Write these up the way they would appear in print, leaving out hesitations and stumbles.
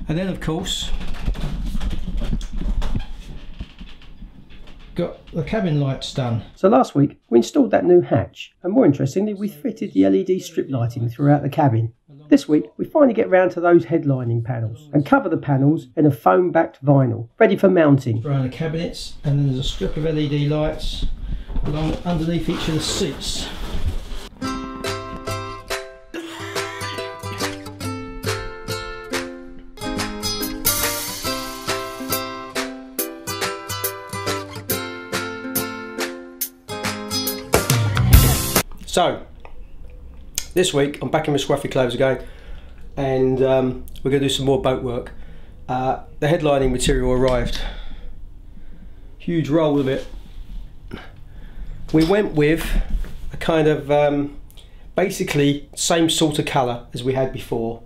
And then of course got the cabin lights done. So last week we installed that new hatch, and more interestingly we fitted the LED strip lighting throughout the cabin. This week we finally get round to those headlining panels and cover the panels in a foam backed vinyl, ready for mounting. Around the cabinets, and then there's a strip of LED lights along underneath each of the seats. So, this week I'm back in my scruffy clothes again, and we're going to do some more boat work. The headlining material arrived. Huge roll of it. We went with a kind of basically same sort of colour as we had before,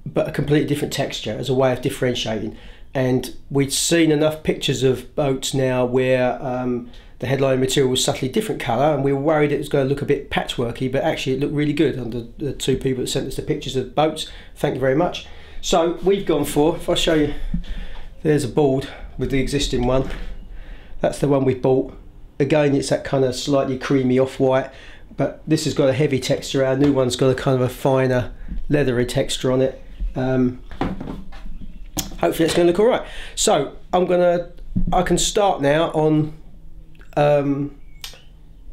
but a completely different texture as a way of differentiating. And we'd seen enough pictures of boats now where the headlining material was subtly different colour, and we were worried it was going to look a bit patchworky, but actually it looked really good under the two people that sent us the pictures of boats. Thank you very much. So we've gone for, if I show you, there's a board with the existing one. That's the one we bought. Again, it's that kind of slightly creamy off-white, but this has got a heavy texture. Our new one's got a kind of a finer leathery texture on it. Hopefully it's going to look all right. So I can start now on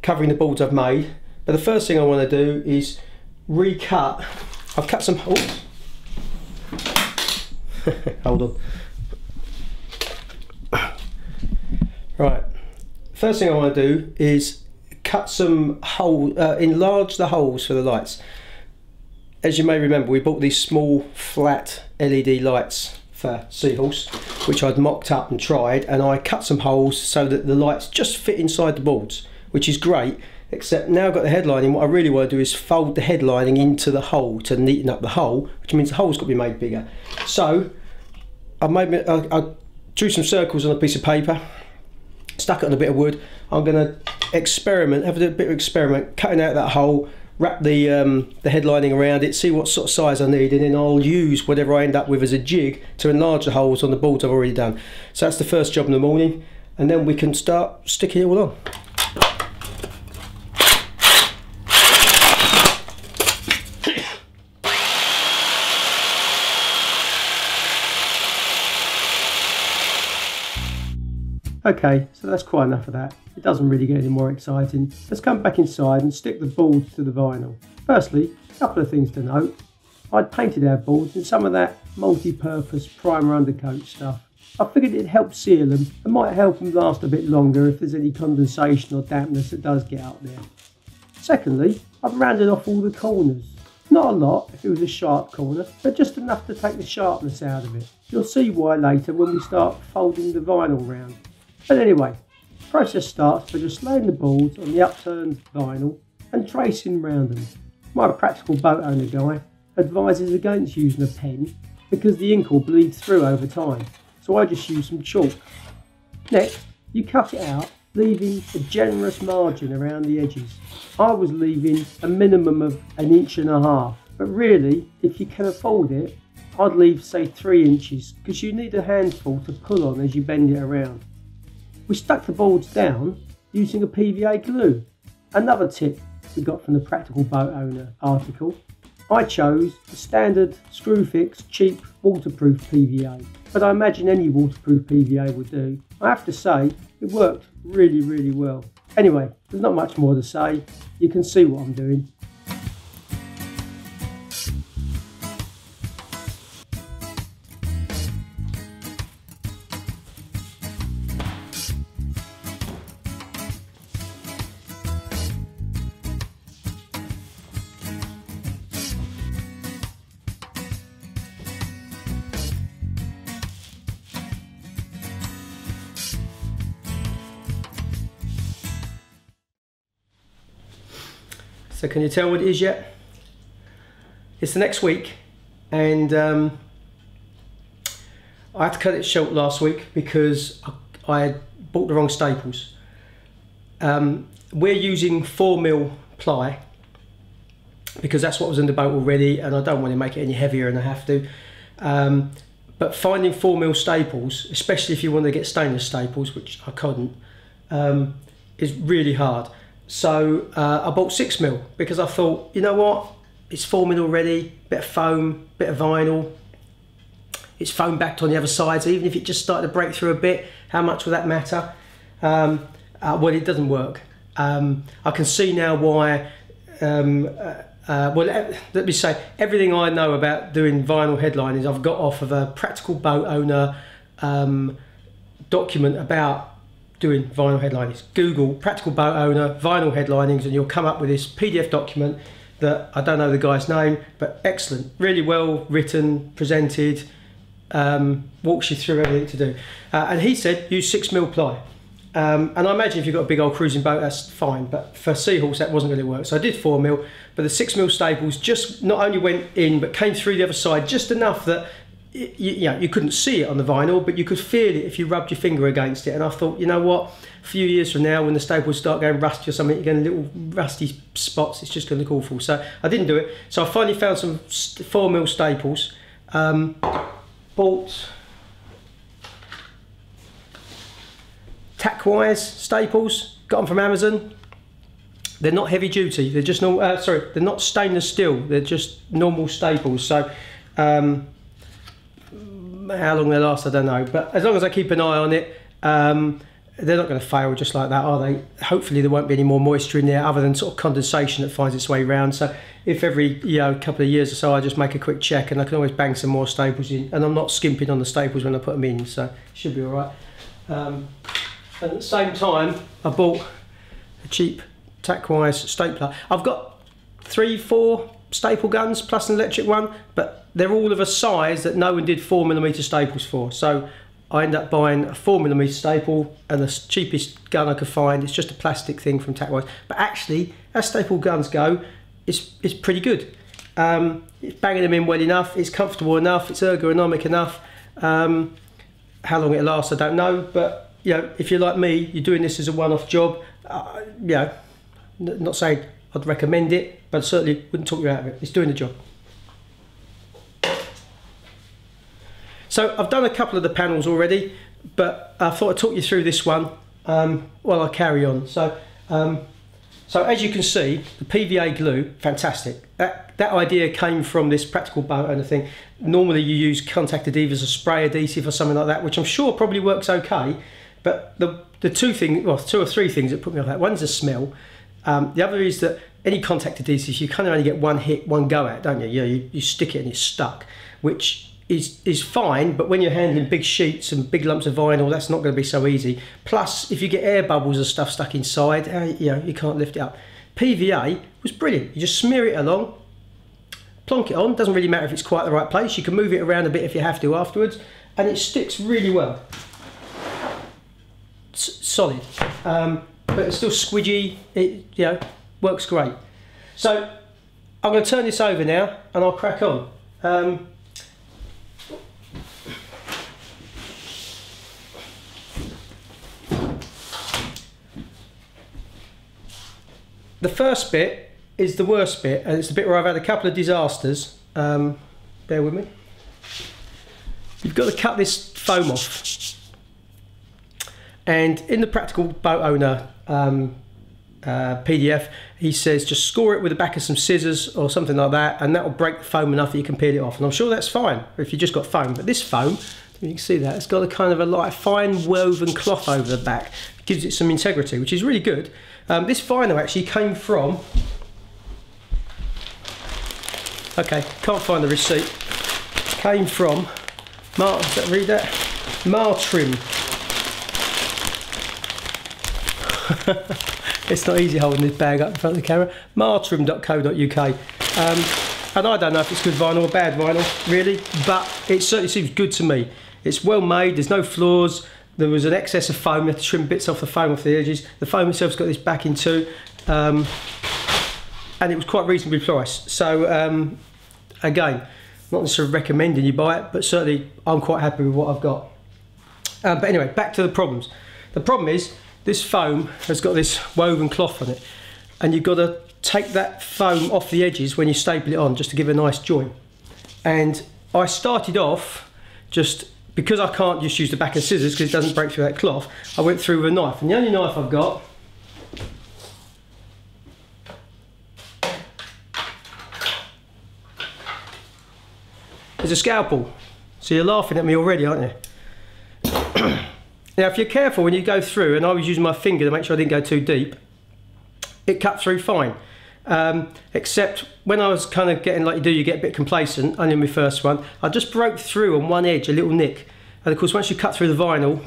covering the boards I've made, but the first thing I want to do is recut. I've cut some holes. Hold on. Right, first thing I want to do is cut some hole, enlarge the holes for the lights. As you may remember, we bought these small flat LED lights for Seahorse, which I'd mocked up and tried, and I cut some holes so that the lights just fit inside the boards, which is great, except now I've got the headlining. What I really want to do is fold the headlining into the hole to neaten up the hole, which means the hole's got to be made bigger. So I drew some circles on a piece of paper, stuck it on a bit of wood. I'm going to experiment, have a bit of experiment, cutting out that hole, wrap the headlining around it, see what sort of size I need, and then I'll use whatever I end up with as a jig to enlarge the holes on the boards I've already done. So that's the first job in the morning, and then we can start sticking it all on. Okay, so that's quite enough of that. It doesn't really get any more exciting. Let's come back inside and stick the boards to the vinyl. Firstly, a couple of things to note. I'd painted our boards in some of that multi-purpose primer undercoat stuff. I figured it'd help seal them and might help them last a bit longer if there's any condensation or dampness that does get out there. Secondly, I've rounded off all the corners. Not a lot if it was a sharp corner, but just enough to take the sharpness out of it. You'll see why later when we start folding the vinyl round. But anyway, the process starts by just laying the boards on the upturned vinyl and tracing round them. My practical boat owner guy advises against using a pen because the ink will bleed through over time, so I just use some chalk. Next, you cut it out, leaving a generous margin around the edges. I was leaving a minimum of 1.5 inches, but really, if you can afford it, I'd leave say 3 inches because you need a handful to pull on as you bend it around. We stuck the boards down using a PVA glue. Another tip we got from the Practical Boat Owner article. I chose the standard Screwfix cheap waterproof PVA, but I imagine any waterproof PVA would do. I have to say, it worked really well. Anyway, there's not much more to say. You can see what I'm doing. So can you tell what it is yet? It's the next week, and I had to cut it short last week because I had bought the wrong staples. We're using 4mm ply because that's what was in the boat already, and I don't want to make it any heavier than I have to. but finding 4mm staples, especially if you want to get stainless staples, which I couldn't, is really hard. So I bought 6mm because I thought, you know what, it's 4mm already, bit of foam, bit of vinyl, it's foam backed on the other side, so even if it just started to break through a bit, how much would that matter? Well, it doesn't work. I can see now why. Well, let me say, everything I know about doing vinyl headlinings I've got off of a practical boat owner document about doing vinyl headlinings. Google practical boat owner vinyl headlinings and you'll come up with this PDF document that I don't know the guy's name, but excellent, really well written, presented, walks you through everything to do. And he said use 6mm ply. And I imagine if you've got a big old cruising boat, that's fine, but for Seahorse that wasn't going to work. So I did 4mm, but the 6mm staples just not only went in, but came through the other side just enough that you couldn't see it on the vinyl, but you could feel it if you rubbed your finger against it. And I thought, you know what, a few years from now when the staples start going rusty or something, you're getting little rusty spots, it's just going to look awful. So I didn't do it. So I finally found some 4mm staples, bought tack-wise staples, got them from Amazon. They're not heavy duty, they're just normal, sorry, they're not stainless steel, they're just normal staples. So how long they last I don't know, but as long as I keep an eye on it, they're not going to fail just like that, are they? Hopefully there won't be any more moisture in there other than sort of condensation that finds its way around. So if every couple of years or so I just make a quick check, and I can always bang some more staples in, and I'm not skimping on the staples when I put them in, so it should be all right. And at the same time I bought a cheap tack-wise stapler. I've got 3-4 staple guns plus an electric one, but they're all of a size that no one did 4mm staples for, so I ended up buying a 4mm staple and the cheapest gun I could find. It's just a plastic thing from Tack-Wise, but actually as staple guns go, it's pretty good. It's banging them in well enough, it's comfortable enough, it's ergonomic enough. How long it lasts I don't know, but if you're like me, you're doing this as a one-off job, not saying I'd recommend it, but certainly wouldn't talk you out of it. It's doing the job. So I've done a couple of the panels already, but I thought I'd talk you through this one while I carry on. So as you can see, the PVA glue, fantastic. That idea came from this practical boat owner thing. Normally you use contact adhesive or spray adhesive or something like that, which I'm sure probably works okay. But the two or three things that put me off that, one's the smell. The other is that any contact adhesive, you kind of only get one hit, one go at, don't you? You stick it and it's stuck, which is fine, but when you're handling big sheets and big lumps of vinyl, that's not going to be so easy. Plus, if you get air bubbles and stuff stuck inside, you can't lift it up. PVA was brilliant. You just smear it along, plonk it on, doesn't really matter if it's quite the right place, you can move it around a bit if you have to afterwards, and it sticks really well. Solid, but it's still squidgy, it works great. So I'm going to turn this over now and I'll crack on. The first bit is the worst bit, and it's the bit where I've had a couple of disasters. Bear with me. You've got to cut this foam off. And in the Practical Boat Owner PDF, he says just score it with the back of some scissors or something like that, and that will break the foam enough that you can peel it off. And I'm sure that's fine if you just got foam. But this foam, you can see that, it's got a kind of a light fine woven cloth over the back. It gives it some integrity, which is really good. This vinyl actually came from, okay, can't find the receipt, came from, read that? Martrim. It's not easy holding this bag up in front of the camera. Martrim.co.uk. And I don't know if it's good vinyl or bad vinyl, really, but it certainly seems good to me. It's well made, there's no flaws. There was an excess of foam, you have to trim bits off the foam off the edges. The foam itself's got this backing too, and it was quite reasonably priced. So again, not necessarily recommending you buy it, but certainly I'm quite happy with what I've got. But anyway, back to the problems. The problem is this foam has got this woven cloth on it, and you've got to take that foam off the edges when you staple it on just to give a nice join. And I started off just because I can't just use the back of scissors because it doesn't break through that cloth, I went through with a knife, and the only knife I've got is a scalpel. So you're laughing at me already, aren't you? Now if you're careful when you go through, and I was using my finger to make sure I didn't go too deep, it cut through fine. Except when I was kind of getting, like you do, you get a bit complacent, only my first one, I just broke through on one edge, a little nick. And of course once you cut through the vinyl,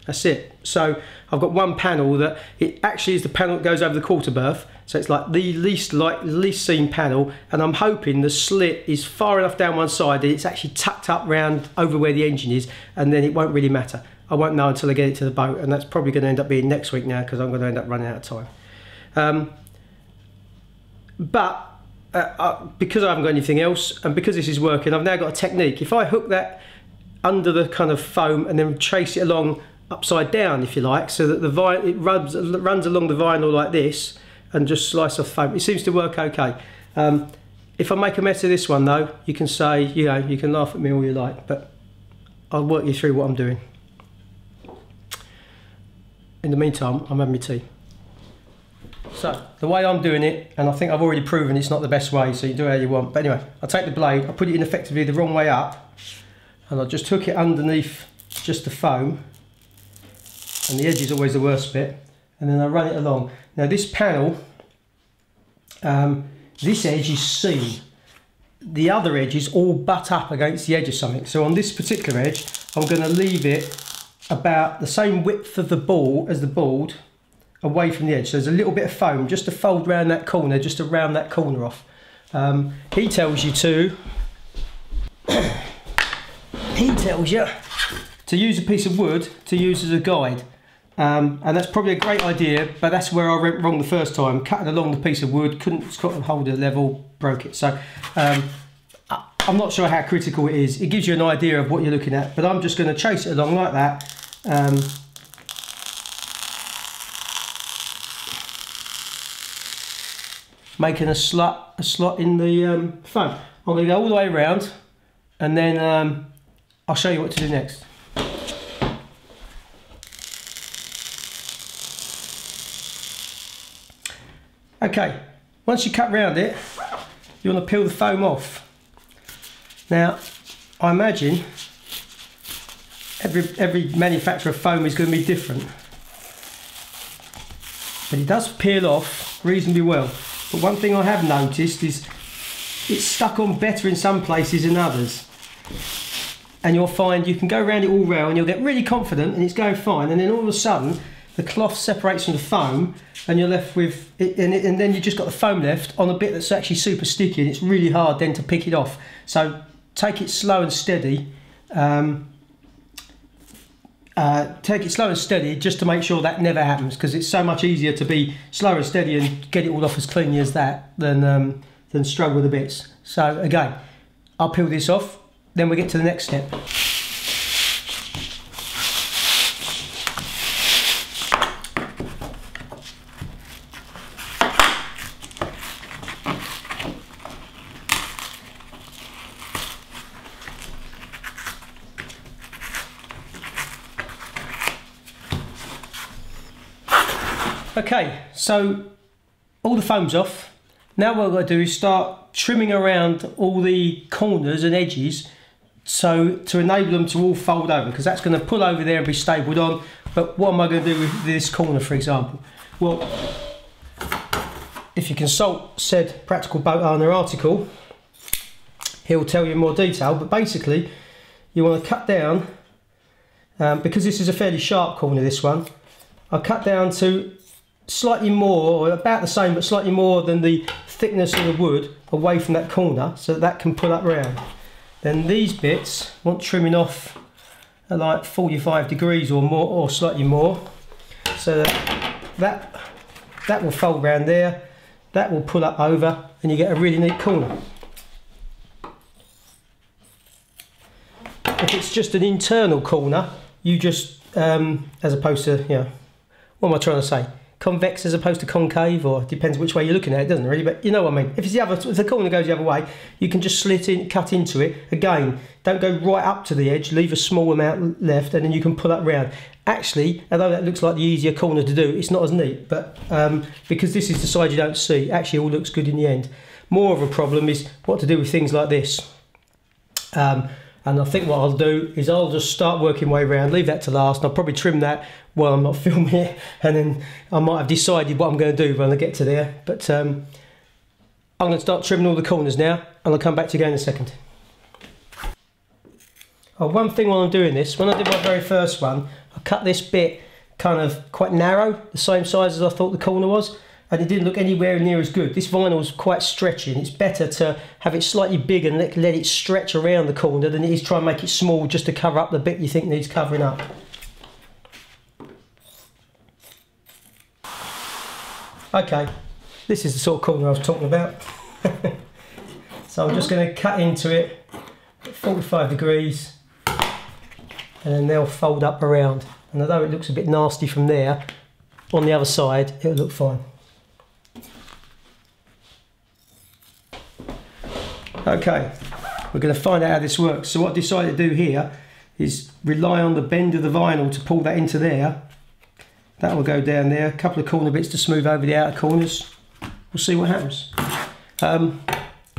that's it. So I've got one panel that it actually is the panel that goes over the quarter berth. So it's like the least seen panel, and I'm hoping the slit is far enough down one side that it's actually tucked up round over where the engine is, and then it won't really matter. I won't know until I get it to the boat, and that's probably going to end up being next week now because I'm going to end up running out of time. Because I haven't got anything else, and because this is working, I've now got a technique. If I hook that under the kind of foam and then chase it along upside down, if you like, so that it runs along the vinyl like this, and just slice off foam, it seems to work okay. If I make a mess of this one though, you can say, you know, you can laugh at me all you like, but I'll work you through what I'm doing. In the meantime, I'm having my tea. So, the way I'm doing it, and I think I've already proven it's not the best way, so you do it how you want, but anyway, I take the blade, I put it in effectively the wrong way up, and I just hook it underneath just the foam, and the edge is always the worst bit, and then I run it along. Now this panel, this edge is seen. The other edges all butt up against the edge of something, so on this particular edge, I'm going to leave it about the same width of the ball as the board, away from the edge. So there's a little bit of foam just to fold round that corner, just to round that corner off. He tells you to use a piece of wood to use as a guide, and that's probably a great idea, but that's where I went wrong the first time. Cutting along the piece of wood, couldn't hold it level, broke it. So I'm not sure how critical it is. It gives you an idea of what you're looking at, but I'm just going to chase it along like that. Making a slot in the foam. I'm going to go all the way around, and then I'll show you what to do next. Okay, once you cut round it, you want to peel the foam off. Now, I imagine every manufacturer of foam is going to be different, but it does peel off reasonably well. But one thing I have noticed is it's stuck on better in some places than others. And you'll find you can go around it all round and you'll get really confident and it's going fine, and then all of a sudden the cloth separates from the foam and you're left with it, and then you've just got the foam left on a bit that's actually super sticky, and it's really hard then to pick it off. So take it slow and steady. Take it slow and steady just to make sure that never happens, because it's so much easier to be slow and steady and get it all off as cleanly as that than struggle with the bits. So again, I'll peel this off, then we get to the next step. Okay, so all the foam's off. Now what we're going to do is start trimming around all the corners and edges, so to enable them to all fold over, because that's going to pull over there and be stapled on. But what am I going to do with this corner, for example? Well, if you consult said Practical Boat Owner article, he'll tell you in more detail, but basically you want to cut down, because this is a fairly sharp corner, this one, I'll cut down to slightly more, or about the same, but slightly more than the thickness of the wood away from that corner, so that can pull up round. Then these bits want trimming off at like 45 degrees or more, or slightly more, so that will fold round there, that will pull up over, and you get a really neat corner. If it's just an internal corner, you just, as opposed to, you know, what am I trying to say? convex as opposed to concave, or it depends which way you're looking at it, doesn't it really? But you know what I mean. If it's the other, if the corner goes the other way, you can just cut into it. Again, don't go right up to the edge, leave a small amount left, and then you can pull that round. Actually, although that looks like the easier corner to do, it's not as neat, but because this is the side you don't see, actually all looks good in the end. More of a problem is what to do with things like this. And I think what I'll do is I'll just start working my way around, leave that to last, and I'll probably trim that while I'm not filming it, and then I might have decided what I'm going to do when I get to there. But I'm going to start trimming all the corners now, and I'll come back to you again in a second. Oh, one thing while I'm doing this, when I did my very first one, I cut this bit kind of quite narrow, the same size as I thought the corner was, and it didn't look anywhere near as good. This vinyl's quite stretchy, and it's better to have it slightly big and let it stretch around the corner than it is try and make it small just to cover up the bit you think needs covering up. Okay, this is the sort of corner I was talking about. So I'm just going to cut into it at 45 degrees, and then they'll fold up around. And although it looks a bit nasty from there, on the other side it'll look fine. Okay, we're going to find out how this works. So what I decided to do here is rely on the bend of the vinyl to pull that into there. That will go down there, a couple of corner bits to smooth over the outer corners. We'll see what happens.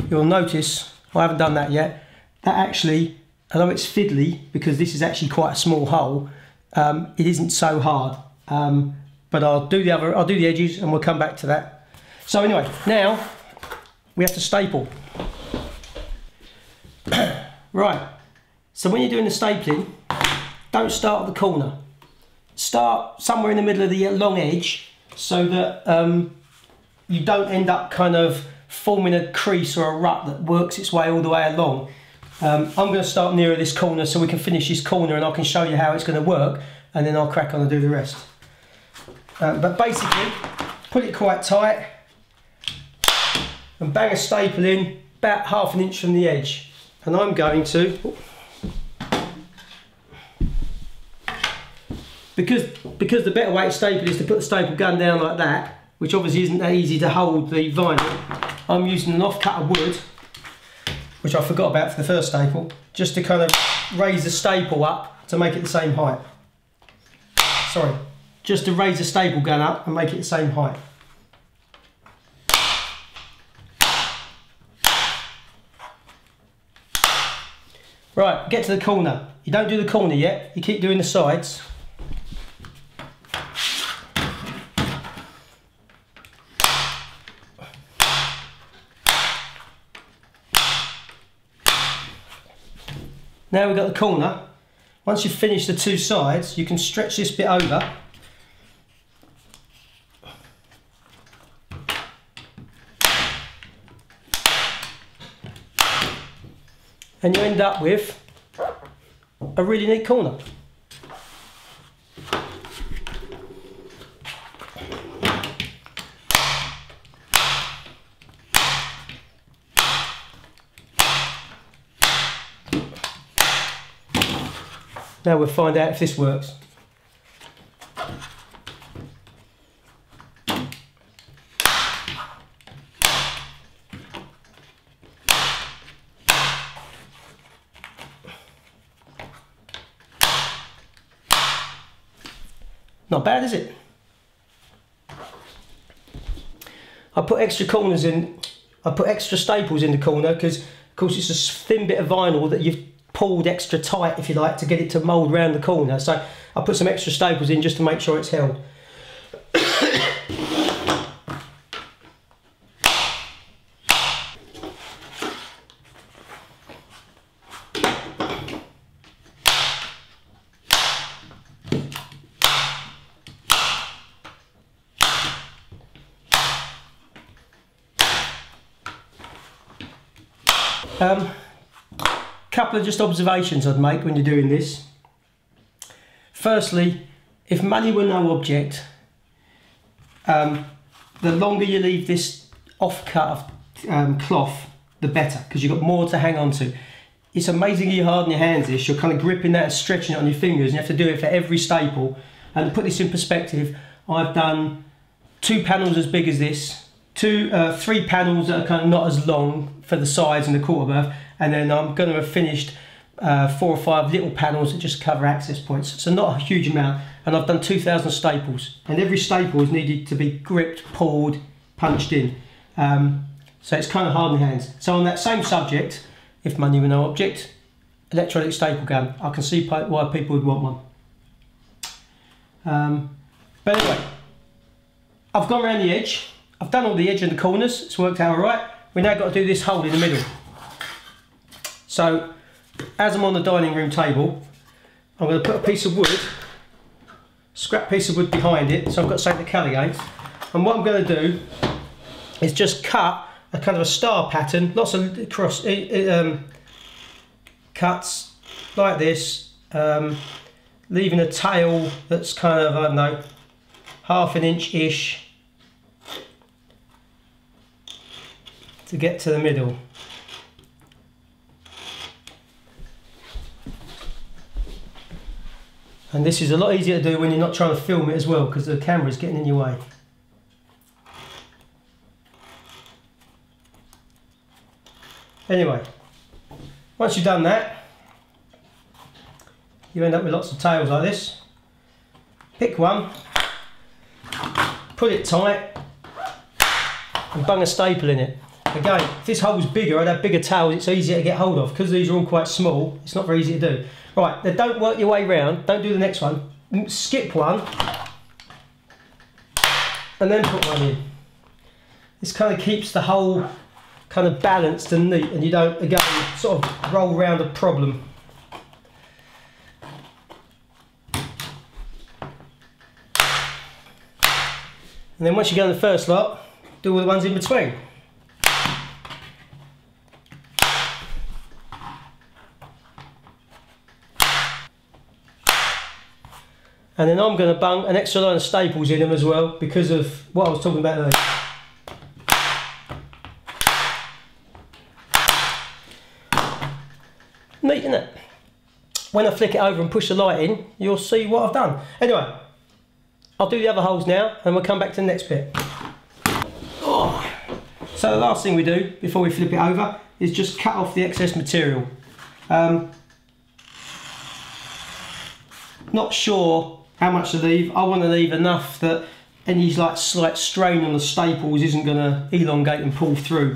You'll notice, I haven't done that yet, that actually, although it's fiddly, because this is actually quite a small hole, it isn't so hard. But I'll do the edges and we'll come back to that. So anyway, now we have to staple. Right, so when you're doing the stapling, don't start at the corner. Start somewhere in the middle of the long edge so that you don't end up kind of forming a crease or a rut that works its way all the way along. I'm going to start nearer this corner so we can finish this corner and I can show you how it's going to work, and then I'll crack on and do the rest. But basically, put it quite tight and bang a staple in about ½ an inch from the edge. And I'm going to, because the better way to staple is to put the staple gun down like that, which obviously isn't that easy to hold the vinyl, I'm using an offcut of wood, which I forgot about for the first staple, just to kind of raise the staple up to make it the same height. Sorry, just to raise the staple gun up and make it the same height. Right, get to the corner. You don't do the corner yet, you keep doing the sides. Now we've got the corner. Once you've finished the two sides, you can stretch this bit over. And you end up with a really neat corner. Now we'll find out if this works. Not bad, is it? I put extra corners in, I put extra staples in the corner because of course it's a thin bit of vinyl that you've pulled extra tight, if you like, to get it to mould round the corner. So I put some extra staples in just to make sure it's held. Couple of just observations I'd make when you're doing this. Firstly, if money were no object, the longer you leave this offcut of cloth, the better, because you've got more to hang on to. It's amazingly hard on your hands this. You're kind of gripping that and stretching it on your fingers, and you have to do it for every staple. And to put this in perspective, I've done 2 panels as big as this, 3 panels that are kind of not as long for the sides and the quarter berth, and then I'm going to have finished 4 or 5 little panels that just cover access points. So not a huge amount, and I've done 2,000 staples, and every staple is needed to be gripped, pulled, punched in. So it's kind of hard in the hands. So on that same subject, if money were no object, electronic staple gun. I can see why people would want one. But anyway, I've gone around the edge. I've done all the edge and the corners. It's worked out all right. We now got to do this hole in the middle. So as I'm on the dining room table, I'm going to put a piece of wood, scrap piece of wood behind it, so I've got something to calibrate. And what I'm going to do is just cut a kind of a star pattern, lots of cross cuts like this, leaving a tail that's kind of, I don't know, 1/2 inch-ish to get to the middle. And this is a lot easier to do when you're not trying to film it as well, because the camera's getting in your way. Anyway, once you've done that, you end up with lots of tails like this. Pick one, put it tight, and bung a staple in it. Again, if this hole was bigger, I'd have bigger tails, it's easier to get hold of. Because these are all quite small, it's not very easy to do. Right, now don't work your way round, don't do the next one. Skip one, and then put one in. This kind of keeps the hole kind of balanced and neat, and you don't, again, sort of roll around a problem. And then once you go in the first lot, do all the ones in between. And then I'm going to bung an extra line of staples in them as well, because of what I was talking about earlier. Neat, isn't it? When I flick it over and push the light in, you'll see what I've done. Anyway, I'll do the other holes now, and we'll come back to the next bit. Oh. So the last thing we do before we flip it over is just cut off the excess material. Not sure how much to leave. I want to leave enough that any like slight strain on the staples isn't going to elongate and pull through.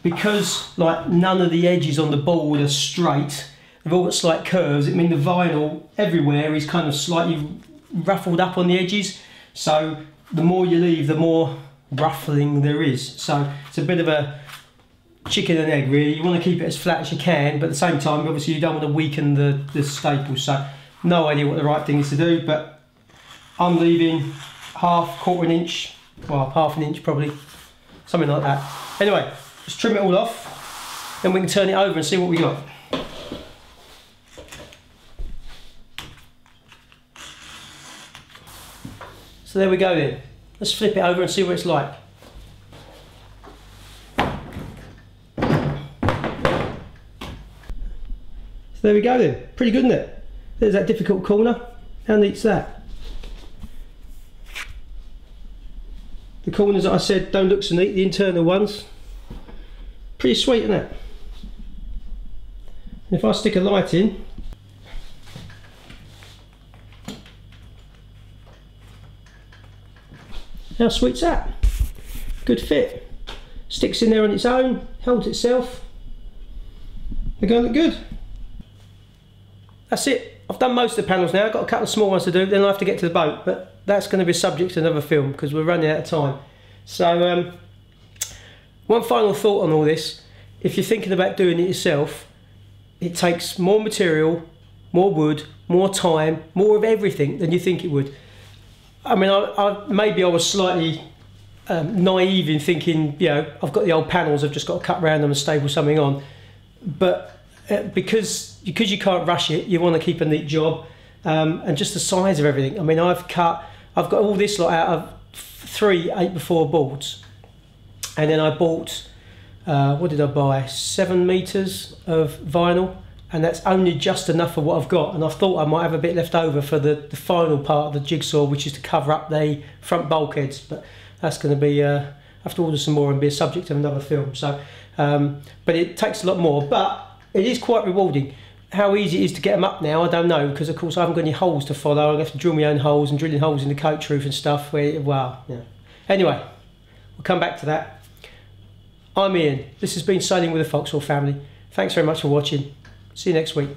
Because like none of the edges on the board are straight, they've all got slight curves. It means the vinyl everywhere is kind of slightly ruffled up on the edges. So the more you leave, the more ruffling there is. So it's a bit of a chicken and egg really. You want to keep it as flat as you can, but at the same time obviously you don't want to weaken the staples. So no idea what the right thing is to do, but I'm leaving half, 1/4 inch, well 1/2 inch probably, something like that. Anyway, just trim it all off, then we can turn it over and see what we got. So there we go then. Let's flip it over and see what it's like. So there we go then. Pretty good, isn't it? There's that difficult corner. How neat's that? The corners that I said don't look so neat, the internal ones. Pretty sweet, isn't it? And if I stick a light in, how sweet's that? Good fit. Sticks in there on its own, holds itself. They're going to look good. That's it. I've done most of the panels now. I've got a couple of small ones to do, then I'll have to get to the boat, but that's going to be subject to another film because we're running out of time. So one final thought on all this: if you're thinking about doing it yourself, it takes more material, more wood, more time, more of everything than you think it would. I mean, maybe I was slightly naive in thinking, you know, I've got the old panels, I've just got to cut around them and staple something on. But because you can't rush it, you want to keep a neat job, and just the size of everything. I mean, I've got all this lot out of 3 8x4 boards, and then I bought, what did I buy? 7 meters of vinyl, and that's only just enough for what I've got, and I thought I might have a bit left over for the final part of the jigsaw, which is to cover up the front bulkheads, but that's going to be I have to order some more and be a subject of another film. So but it takes a lot more, but it is quite rewarding. How easy it is to get them up now, I don't know, because of course I haven't got any holes to follow. I have to drill my own holes, and drilling holes in the coach roof and stuff, wow, yeah. Anyway, we'll come back to that. I'm Ian. This has been Sailing with the Foxwell family. Thanks very much for watching. See you next week.